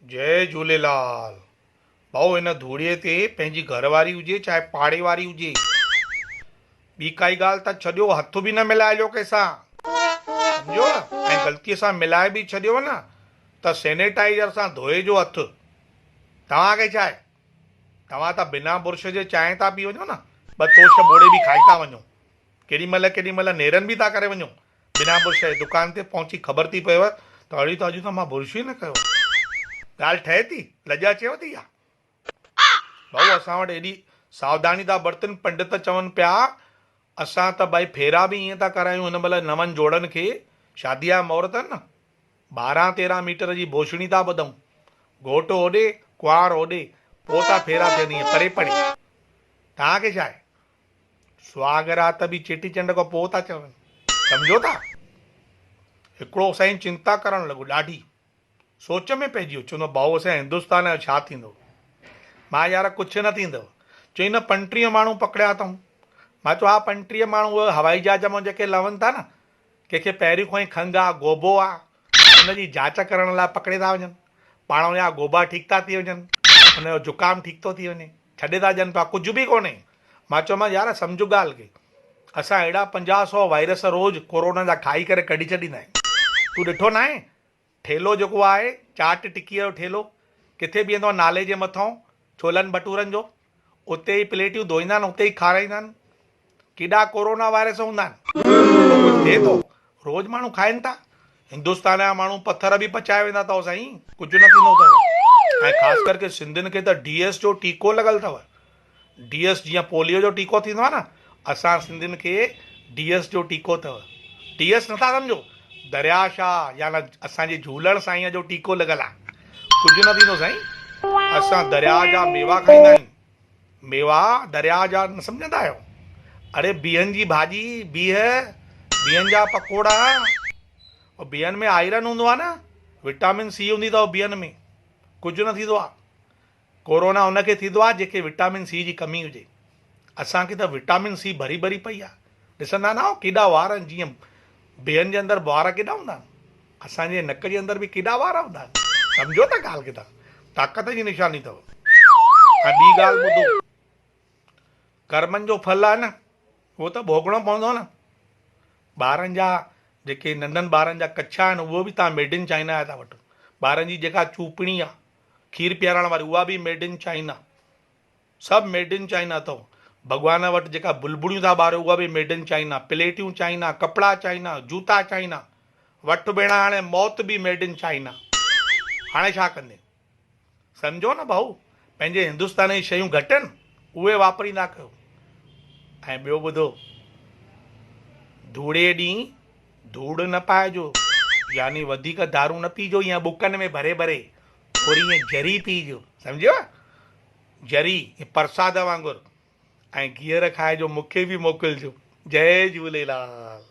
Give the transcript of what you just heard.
जय झूलेलाल। भाऊ हिन धूड़ीअ ते पंहिंजी घरवारी हुजे चाहे पाड़े वारी हुजे, ॿी काई ॻाल्हि त छॾियो, हथ बि न मिलाइजो कंहिंसां, सम्झो। ऐं ग़लतीअ सां मिलाए बि छॾियो न त सैनिटाइज़र सां धोएजो हथ। तव्हांखे छा आहे, तव्हां त बिना बुर्श जे चांहि था पी वञो न, ॿ तोश ॿोड़े बि खाई था वञो, केॾी महिल नेरनि बि था करे वञो बिना बुर्श जे। दुकान ते पहुची ख़बर थी पएव त अॼु त मां बुर्श ई न कयो। ॻाल्हि ठहे थी, लॼ अचेव थी या? भाऊ असां वटि एॾी सावधानी था बरतनि, पंडित चवनि पिया असां त भई फेरा बि ईअं था करायूं हिन महिल नवनि जोड़नि खे, शादीअ जा महूरत आहिनि न, 12-13 मीटर जी बोछड़ी था ॿधूं, घोटु होॾे कुंवार होॾे, पोइ था फेरा थियनि ईअं परे परे। तव्हांखे छा आहे, सुहागरात बि चेटीचंड खां पोइ था चवनि, सम्झो था। हिकिड़ो साईं चिंता करणु लॻो, ॾाढी सोच में पइजी वियो, चवंदो भाऊ असांजे हिंदुस्तान जो छा थींदो। मां यार कुझु न थींदव। चई न 35 माण्हू पकड़िया अथऊं। मां चयो हा 35 माण्हू उहे हवाई जहाज मां जेके लहनि था न, कंहिंखे पहिरियों खां ई खंघि आहे, गोबो आहे, हुनजी जांच करण लाइ पकड़े था वञनि। पाण हुनजा गोबा ठीकु था थी वञनि, हुनजो जुकाम ठीकु थो थी वञे, छॾे था ॾियनि पिया, कुझु बि कोन्हे। मां चयोमांसि यार सम्झ ॻाल्हि खे, असां अहिड़ा 50-100 वायरस रोज़ कोरोना जा खाई करे कढी छॾींदा आहियूं। तूं ॾिठो न आहे ठेलो जेको आहे चाट टिकीअ जो ठेलो, किथे बीहंदो आहे नाले जे मथां छोलनि भटूरनि जो, उते ई प्लेटियूं धोईंदा आहिनि, उते ई खाराईंदा आहिनि। केॾा कोरोना वायरस हूंदा आहिनि, पोइ कुझु थिए थो? रोज़ माण्हू खाइनि था। हिंदुस्तान जा माण्हू पथर बि पचाए वेंदा अथव साईं, कुझु न थींदो अथव। ऐं ख़ासि करके सिंधियुनि खे त DS जो टीको लॻल अथव। DS जीअं पोलियो जो टीको थींदो आहे न, असां सिंधियुनि खे DS जो टीको अथव। DS नथा सम्झो, दरियाशाह या न असांजे झूलण साईंअ जो टीको लॻल आहे, कुझु न थींदो साईं। असां दरिया जा मेवा खाईंदा आहियूं, मेवा दरिया जा, न सम्झंदा आहियो? अरे बिहनि जी भाॼी, बिहनि जा पकोड़ा, और बिहनि में आयरन हूंदो आहे न, विटामिन C हूंदी अथव बिहनि में, कुझु न थींदो आहे। कोरोना हुनखे थींदो आहे जेके विटामिन C जी कमी हुजे। असांखे त विटामिन C भरी भरी पई आहे। ॾिसंदा न आहियो केॾा वार आहिनि, जीअं बिहनि जे अंदरि वार केॾा हूंदा आहिनि, असांजे नक जे अंदरि बि केॾा वार हूंदा आहिनि। सम्झो था ॻाल्हि खे, तव्हां ताक़त जी निशानी अथव। ऐं ॿी ॻाल्हि ॿुधो, कर्मनि जो फल आहे न, उहो त भोगणो पवंदो न। ॿारनि जा जेके नंढनि ॿारनि जा कच्छा आहिनि, उहो बि तव्हां मेड इन चाइना जा था वठो। ॿारनि जी जेका चूपणी आहे खीरु पीआरण वारी, उहा बि मेड इन चाइना, सभु मेड इन चाइना अथव। भॻवान वटि जेका बुलबुड़ियूं था ॿारो, उहा बि मेड इन चाइना, प्लेटियूं चाइना, कपिड़ा चाइना, जूता चाइना। वठि भेण हाणे मौत बि मेड इन चाइना। हाणे छा कंदे, सम्झो न भाऊ। पंहिंजे हिंदुस्तान जी शयूं घटि आहिनि, उहे वापरींदा कयो। ऐं ॿियो ॿुधो, धूड़े ॾींहुं धूड़ न पाइजो, यानी वधीक दारू न पीजो, ईअं बुकनि में भरे भरे, थोरी ईअं जरी पीजो, सम्झो, जरी परसाद वांगुरु। ऐं गीहर खाइजो, मूंखे बि मोकिलिजो। जय झूलेलाल।